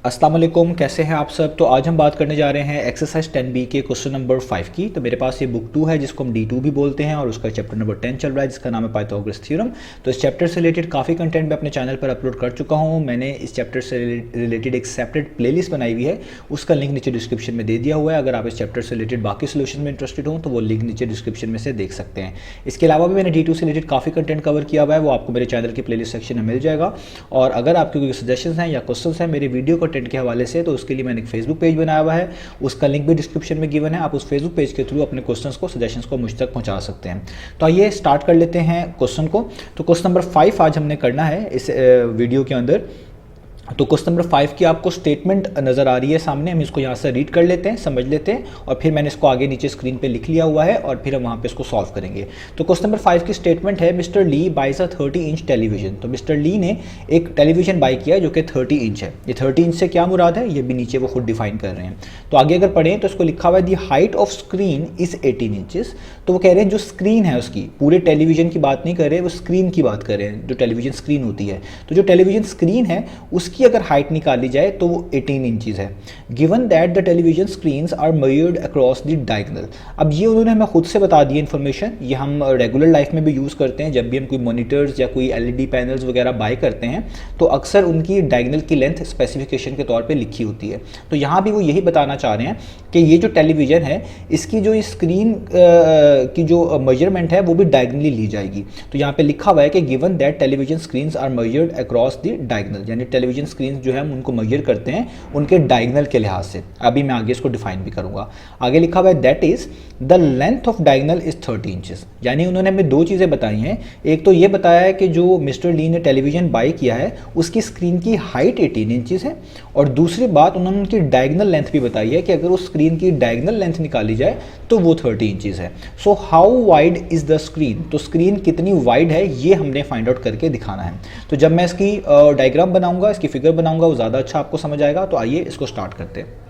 अस्सलाम वालेकुम, कैसे हैं आप सब। तो आज हम बात करने जा रहे हैं एक्सरसाइज 10B के क्वेश्चन नंबर 5 की। तो मेरे पास ये बुक 2 है जिसको हम D2 भी बोलते हैं और उसका चैप्टर नंबर 10 चल रहा है जिसका नाम है पाइथागोरस थ्योरम। तो इस चैप्टर से रिलेटेड काफ़ी कंटेंट मैं अपने चैनल पर अपलोड कर चुका हूँ। मैंने इस चैप्टर से रिलेटेड एक सेपरेट प्लेलिस्ट बनाई हुई है, उसका लिंक नीचे डिस्क्रिप्शन में दे दिया हुआ है। अगर आप इस चैप्टर से रिलेटेड बाकी सोल्यूशन में इंटरेस्टेड हो तो वो लिंक नीचे डिस्क्रिप्शन में से देख सकते हैं। इसके अलावा भी मैंने D2 से रिलेटेड काफ़ी कंटेंट कवर किया हुआ है, वो आपको मेरे चैनल के प्लेलिस्ट सेक्शन में मिल जाएगा। और अगर आपके कोई सजेशन हैं या क्वेश्चन हैं मेरे वीडियो कंटेंट के हवाले से, तो उसके लिए मैंने एक फेसबुक पेज बनाया हुआ है, उसका लिंक भी डिस्क्रिप्शन में गिवन है। आप उस फेसबुक पेज के थ्रू अपने क्वेश्चंस को, सजेशंस को मुझ तक पहुंचा सकते हैं। तो आइए स्टार्ट कर लेते हैं क्वेश्चन को। तो क्वेश्चन नंबर 5 आज हमने करना है इस वीडियो के अंदर। तो क्वेश्चन नंबर 5 की आपको स्टेटमेंट नज़र आ रही है सामने, हम इसको यहाँ से रीड कर लेते हैं, समझ लेते हैं, और फिर मैंने इसको आगे नीचे स्क्रीन पे लिख लिया हुआ है और फिर हम वहाँ पे इसको सॉल्व करेंगे। तो क्वेश्चन नंबर 5 की स्टेटमेंट है, mister Lee buys a 30 inch television. तो मिस्टर ली ने एक टेलीविजन बाई किया जो कि 30 इंच है। ये 30 इंच से क्या मुराद है, ये भी नीचे वो खुद डिफाइन कर रहे हैं। तो आगे अगर पढ़ें तो इसको लिखा हुआ है दी height of screen is 18 inches. तो वो कह रहे हैं जो स्क्रीन है उसकी, पूरे टेलीविजन की बात नहीं कर रहे, वो स्क्रीन की बात कर रहे हैं, जो टेलीविजन स्क्रीन होती है। तो जो टेलीविजन स्क्रीन है उसकी अगर हाइट ली जाए तो वो 18 इंचेस है। Given that the television screens are measured across the diagonal. अब ये उन्होंने हमें खुद से बता दी इन्फॉर्मेशन, ये हम रेगुलर लाइफ में भी यूज़ करते हैं। जब भी हम कोई मॉनिटर्स या कोई एलईडी पैनल्स वगैरह बाय करते हैं तो अक्सर उनकी डायगोनल की लेंथ स्पेसिफिकेशन के तौर पे लिखी होती है। तो यहाँ भी वो यही बताना चाह रहे हैं कि ये जो टेलीविज़न है इसकी जो स्क्रीन की जो मेजरमेंट है वो भी डायगोनली ली जाएगी। तो यहाँ पे लिखा हुआ है कि given that television screens are measured across the diagonal, यानी टेलीविजन स्क्रीन जो है उनको मेजर करते हैं उनके डायगोनल के लिहाज से। अभी मैं आगे इसको डिफाइन भी करूंगा। आगे लिखा हुआ है that is the length of diagonal is 30 inches. यानी उन्होंने हमें दो चीज़ें बताई हैं। एक तो ये बताया है कि जो मिस्टर ली ने टेलीविजन बाय किया है उसकी स्क्रीन की हाइट 18 इंचेस है, और दूसरी बात उन्होंने उनकी डायगोनल लेंथ भी बताई है कि अगर उस स्क्रीन की डायगोनल लेंथ निकाली जाए तो वो 30 इंचेस है। So how wide is the screen, तो स्क्रीन कितनी वाइड है ये हमने फाइंड आउट करके दिखाना है। तो जब मैं इसकी डायग्राम बनाऊंगा, इसकी फिगर बनाऊंगा, वो ज़्यादा अच्छा आपको समझ आएगा। तो आइए इसको स्टार्ट करते हैं।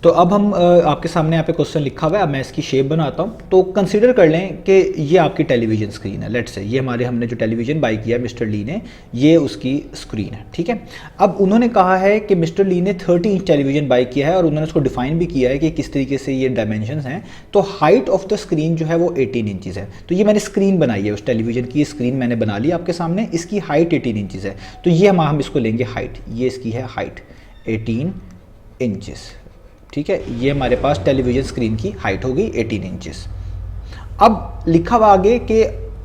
तो अब हम आपके सामने यहाँ पे क्वेश्चन लिखा हुआ है, अब मैं इसकी शेप बनाता हूँ। तो कंसीडर कर लें कि ये आपकी टेलीविजन स्क्रीन है। लेट्स से ये हमने जो टेलीविजन बाई किया मिस्टर ली ने, ये उसकी स्क्रीन है, ठीक है। अब उन्होंने कहा है कि मिस्टर ली ने 30 इंच टेलीविजन बाई किया है और उन्होंने उसको डिफाइन भी किया है कि किस तरीके से ये डायमेंशन हैं। तो हाइट ऑफ द स्क्रीन जो है वो 18 इंचज़ है। तो ये मैंने स्क्रीन बनाई है, उस टेलीविजन की स्क्रीन मैंने बना ली आपके सामने, इसकी हाइट 18 इंचज़ है। तो ये हम इसको लेंगे हाइट, ये इसकी है हाइट 18 इंचज़, ठीक है। ये हमारे पास टेलीविजन स्क्रीन की हाइट होगी 18 इंचेस। अब लिखा हुआ आगे कि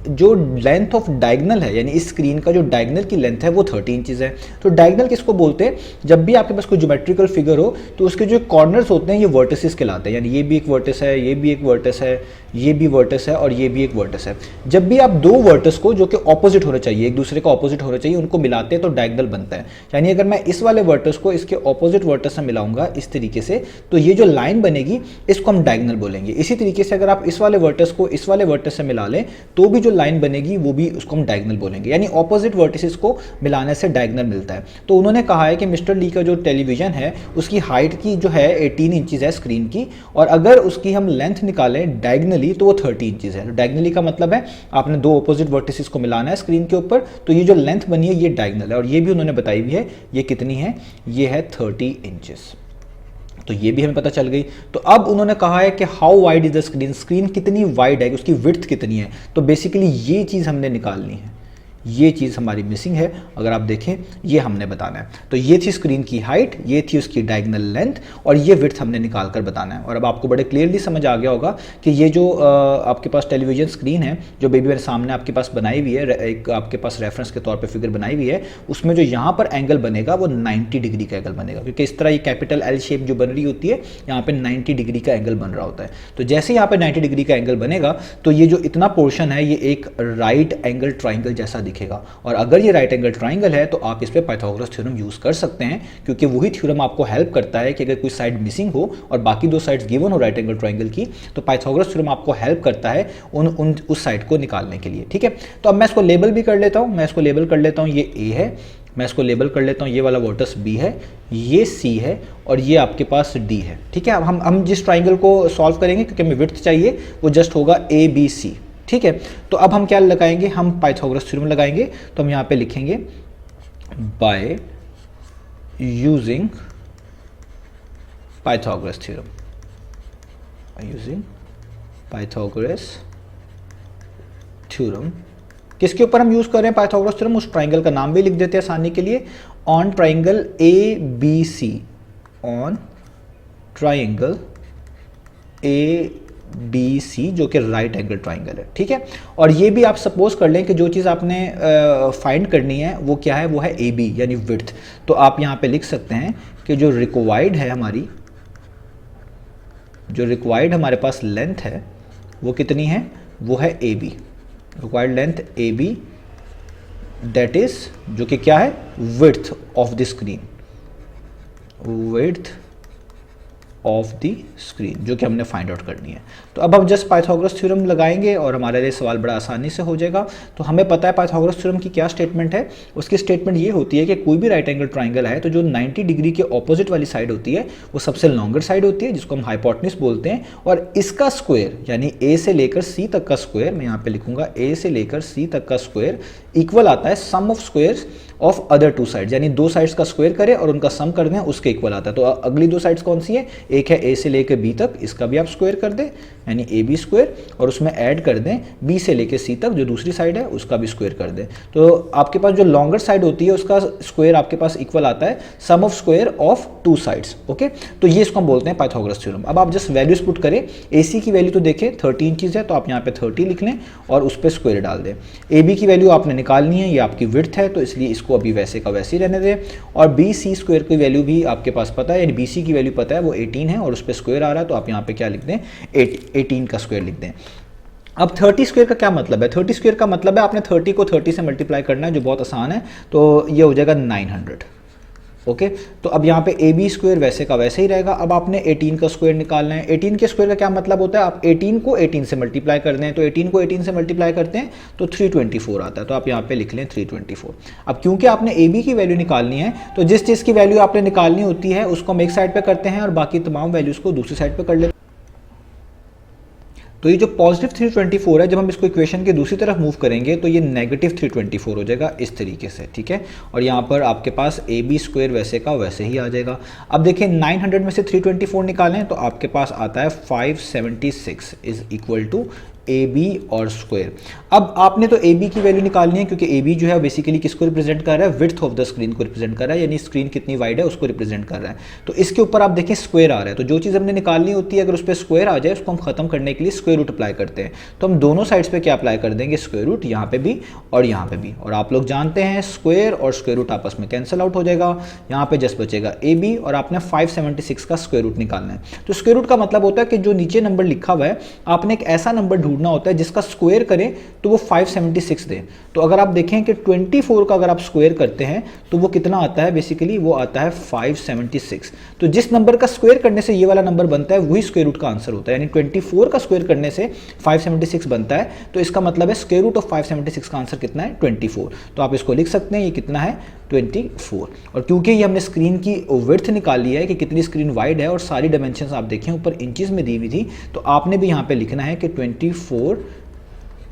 जो लेंथ ऑफ डायगोनल है, यानी इस स्क्रीन का जो डायगोनल की लेंथ है वो 30 इंचेस है। तो डायगोनल किसको बोलते हैं, जब भी आपके पास कोई ज्योमेट्रिकल फिगर हो तो उसके जो कॉर्नर्स होते हैं ये वर्टिसेस कहलाते हैं। यानी ये भी एक वर्टिस है, ये भी एक वर्टिस है, ये भी वर्टिस है और ये भी एक वर्टिस है। जब भी आप दो वर्टिस को जो कि ऑपोजिट होना चाहिए, एक दूसरे का ऑपोजिट होना चाहिए, उनको मिलाते हैं तो डायगोनल बनता है। यानी अगर मैं इस वाले वर्टिस को इसके ऑपोजिट वर्टिस से मिलाऊंगा इस तरीके से, तो ये जो लाइन बनेगी इसको हम डायगोनल बोलेंगे। इसी तरीके से अगर आप इस वाले वर्टिस को इस वाले वर्टिस से मिला लें तो भी जो लाइन बनेगी वो भी उसको हम डायगोनल बोलेंगे। यानी ऑपोजिट वर्टिसेस को मिलाने से डायगोनल मिलता है। तो उन्होंने कहा है कि मिस्टर ली का जो टेलीविजन है उसकी हाइट की जो है 18 इंचेस है स्क्रीन की, और अगर उसकी हम लेंथ निकालें डायगोनली तो वो 30 इंचेस है। डायगोनली का मतलब है आपने दो ऑपोजिट वर्टिसेस को मिलाना है स्क्रीन के ऊपर, तो ये जो लेंथ बनी है ये डायगोनल है। और ये भी उन्होंने बताई हुई है, ये कितनी है, ये है 30 इंचेस। तो ये भी हमें पता चल गई। तो अब उन्होंने कहा है कि how wide is the screen, screen कितनी वाइड है, उसकी विड्थ कितनी है। तो बेसिकली ये चीज़ हमने निकालनी है, ये चीज़ हमारी मिसिंग है। अगर आप देखें ये हमने बताना है। तो ये थी स्क्रीन की हाइट, ये थी उसकी डायगोनल लेंथ, और ये विड्थ हमने निकाल कर बताना है। और अब आपको बड़े क्लियरली समझ आ गया होगा कि ये जो आपके पास टेलीविजन स्क्रीन है जो बेबी मेरे सामने आपके पास बनाई हुई है, एक आपके पास रेफरेंस के तौर पर फिगर बनाई हुई है, उसमें जो यहाँ पर एंगल बनेगा वो 90 डिग्री का एंगल बनेगा, क्योंकि इस तरह ये कैपिटल एल शेप जो बन रही होती है यहाँ पर 90 डिग्री का एंगल बन रहा होता है। तो जैसे यहाँ पर 90 डिग्री का एंगल बनेगा तो ये जो इतना पोर्शन है ये एक राइट एंगल ट्राइंगल जैसा दिखेगा। और अगर ये राइट एंगल ट्राइंगल है तो आप इस पे पाइथागोरस थ्योरम यूज कर सकते हैं, क्योंकि वही थ्योरम आपको हेल्प करता है कि अगर कोई साइड मिसिंग हो और बाकी दो साइड्स गिवन हो राइट एंगल ट्राइंगल की, तो पाइथागोरस थ्योरम आपको हेल्प करता है उस साइड को निकालने के लिए, ठीक है। तो अब मैं इसको लेबल भी कर लेता हूँ, मैं इसको लेबल कर लेता हूँ, ये ए है, मैं इसको लेबल कर लेता हूँ, ये वाला वर्टस बी है, ये सी है और ये आपके पास डी है, ठीक है। अब हम जिस ट्राइंगल को सॉल्व करेंगे, क्योंकि हमें विड्थ चाहिए, वो जस्ट होगा ए बी सी, ठीक है। तो अब हम क्या लगाएंगे, हम पाइथागोरस थ्योरम लगाएंगे। तो हम यहाँ पे लिखेंगे by using Pythagoras theorem, using Pythagoras theorem. किसके ऊपर हम यूज कर रहे हैं पाइथागोरस थ्योरम? उस ट्राइंगल का नाम भी लिख देते हैं आसानी के लिए, on triangle A B C, on triangle A B C, जो कि राइट एंगल ट्राइंगल है, ठीक है। और ये भी आप सपोज कर लें कि जो चीज़ आपने फाइंड करनी है वो क्या है, वो है ए बी यानी विड्थ। तो आप यहाँ पे लिख सकते हैं कि जो रिक्वायर्ड है हमारी, जो रिक्वायर्ड हमारे पास लेंथ है वो कितनी है, वो है A B, required length A B, that is जो कि क्या है, width of the screen, width of the screen, जो कि हमने फाइंड आउट करनी है। तो अब हम जस्ट पाइथागोरस थ्योरम लगाएंगे और हमारे लिए सवाल बड़ा आसानी से हो जाएगा। तो हमें पता है पाइथागोरस थ्योरम की क्या स्टेटमेंट है। उसकी स्टेटमेंट ये होती है कि कोई भी राइट एंगल ट्राइंगल है तो जो 90 डिग्री के ऑपोजिट वाली साइड होती है वो सबसे लॉन्गर साइड होती है, जिसको हम हाइपोटेन्यूज बोलते हैं, और इसका स्क्वायर यानी ए से लेकर सी तक का स्क्वायर, मैं यहाँ पे लिखूंगा ए से लेकर सी तक का स्क्वायर इक्वल आता है sum of squares of other two sides, यानी दो साइड्स का स्क्वायर करें और उनका सम कर दें, उसके इक्वल आता है। तो अगली दो साइड्स कौन सी है, एक है ए से लेकर बी तक, इसका भी आप स्क्वायर कर दें यानी ए बी स्क्वायर, और उसमें ऐड कर दें बी से लेकर सी तक जो दूसरी साइड है उसका भी स्क्वायर कर दें। तो आपके पास जो लॉन्गर साइड होती है उसका स्क्वायर आपके पास इक्वल आता है sum of square of two sides, okay. तो ये इसको हम बोलते हैं पाइथागोरस थ्योरम। अब आप जस्ट वैल्यूज पुट करें, ए सी की वैल्यू तो देखें 30 इंचेस है, तो आप यहाँ पे 30 लिख लें और उस पर स्क्वायर डाल दें। ए बी की वैल्यू आपने निकालनी है, ये आपकी विड्थ है, तो इसलिए इसको अभी वैसे का वैसे ही रहने दें। और बी सी स्क्वायर की वैल्यू भी आपके पास पता है, यानी बी सी की वैल्यू पता है वो 18 है और उस पर स्क्वायर आ रहा है, तो आप यहाँ पे क्या लिख दें, 18 का स्क्वायर लिख दें। अब 30 स्क्वायर का क्या मतलब है? 30 स्क्वायर का मतलब है आपने 30 को 30 से मल्टीप्लाई करना है, जो बहुत आसान है, तो ये हो जाएगा 900, ओके। तो अब यहाँ पे ए बी स्क्वायर वैसे का वैसे ही रहेगा। अब आपने 18 का स्क्वायर निकालना है। 18 के स्क्वायर का क्या मतलब होता है, आप 18 को 18 से मल्टीप्लाई कर दें, तो 18 को 18 से मल्टीप्लाई करते हैं तो 324 आता है, तो आप यहाँ पे लिख लें 324। अब क्योंकि आपने ए बी की वैल्यू निकालनी है, तो जिस चीज़ की वैल्यू आपने निकालनी होती है उसको हम एक साइड पर करते हैं और बाकी तमाम वैल्यूज को दूसरी साइड पर कर लेते हैं। तो ये जो पॉजिटिव 324 है, जब हम इसको इक्वेशन के दूसरी तरफ मूव करेंगे तो ये नेगेटिव 324 हो जाएगा इस तरीके से, ठीक है। और यहाँ पर आपके पास ए बी स्क्वायर वैसे का वैसे ही आ जाएगा। अब देखिए 900 में से 324 निकालें तो आपके पास आता है 576 is equal to A B और स्क्वायर। अब आपने तो ए बी की वैल्यू निकालनी है, क्योंकि ए बी जो है बेसिकली किसको रिप्रेजेंट कर रहा है, विड्थ ऑफ द स्क्रीन को रिप्रेजेंट कर रहा है, यानी स्क्रीन कितनी वाइड है उसको रिप्रेजेंट कर रहा है। तो इसके ऊपर आप देखें स्क्वायर आ रहा है, तो जो चीज़ हमने निकालनी होती है अगर उस पर स्क्वायर आ जाए उसको हम खत्म करने के लिए स्क्वायर रूट अप्लाई करते हैं। तो हम दोनों साइड्स पे क्या अप्लाई कर देंगे, स्क्वायर रूट, यहाँ पे भी और यहाँ पे भी। और आप लोग जानते हैं स्क्वायर और स्क्वायर रूट आपस में कैंसिल आउट हो जाएगा, यहाँ पे जस्ट बचेगा ए बी और आपने 576 का स्क्वायर रूट निकालना है। तो स्क्वायर रूट का मतलब होता है कि जो नीचे नंबर लिखा हुआ है आपने एक ऐसा नंबर ढूंढना होता है जिसका स्क्वायर करें तो वो 576 दे। तो अगर आप देखें कि 24 का अगर आप स्क्वायर करते हैं तो वो कितना आता है, बेसिकली वो आता है 576। तो जिस नंबर का स्क्वायर करने से ये वाला नंबर बनता है वही स्क्वायर रूट का आंसर होता है, यानी 24 का स्क्वायर करने से 576 बनता है। तो इसका मतलब है स्क्वायर रूट ऑफ 576 का आंसर कितना है, 24। तो आप इसको लिख सकते हैं, ये कितना है, 24। और क्योंकि ये हमने स्क्रीन की विड्थ निकाली है कि कितनी स्क्रीन वाइड है और सारी डायमेंशंस आप देखें ऊपर इंचेस में दी हुई थी, तो आपने भी यहाँ पे लिखना है कि 24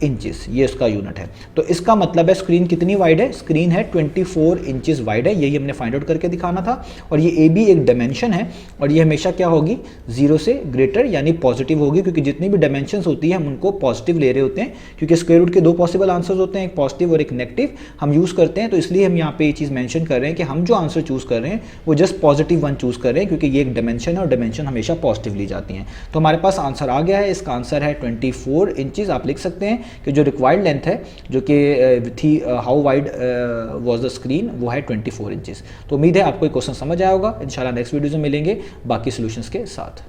इंचेस, ये उसका यूनिट है। तो इसका मतलब है स्क्रीन कितनी वाइड है, स्क्रीन है 24 इंचेस वाइड है, यही हमने फाइंड आउट करके दिखाना था। और ये ए बी एक डायमेंशन है और ये हमेशा क्या होगी, 0 से ग्रेटर यानी पॉजिटिव होगी, क्योंकि जितनी भी डायमेंशंस होती है हम उनको पॉजिटिव ले रहे होते हैं, क्योंकि स्क्वायर रूट के दो पॉसिबल आंसर्स होते हैं, एक पॉजिटिव और एक नेगेटिव हम यूज़ करते हैं। तो इसलिए हम यहाँ पे ये चीज़ मेंशन कर रहे हैं कि हम जो आंसर चूज़ कर रहे हैं वो जस्ट पॉजिटिव वन चूज़ कर रहे हैं, क्योंकि ये एक डायमेंशन है और डायमेंशन हमेशा पॉजिटिव ली जाती हैं। तो हमारे पास आंसर आ गया है, इसका आंसर है 24 इंचेस। आप लिख सकते हैं कि जो रिक्वायर्ड लेंथ है जो कि थी how wide was the screen, वो है 24 इंचेस। तो उम्मीद है आपको ये क्वेश्चन समझ आया होगा। इंशाल्लाह नेक्स्ट वीडियो में मिलेंगे बाकी सॉल्यूशंस के साथ।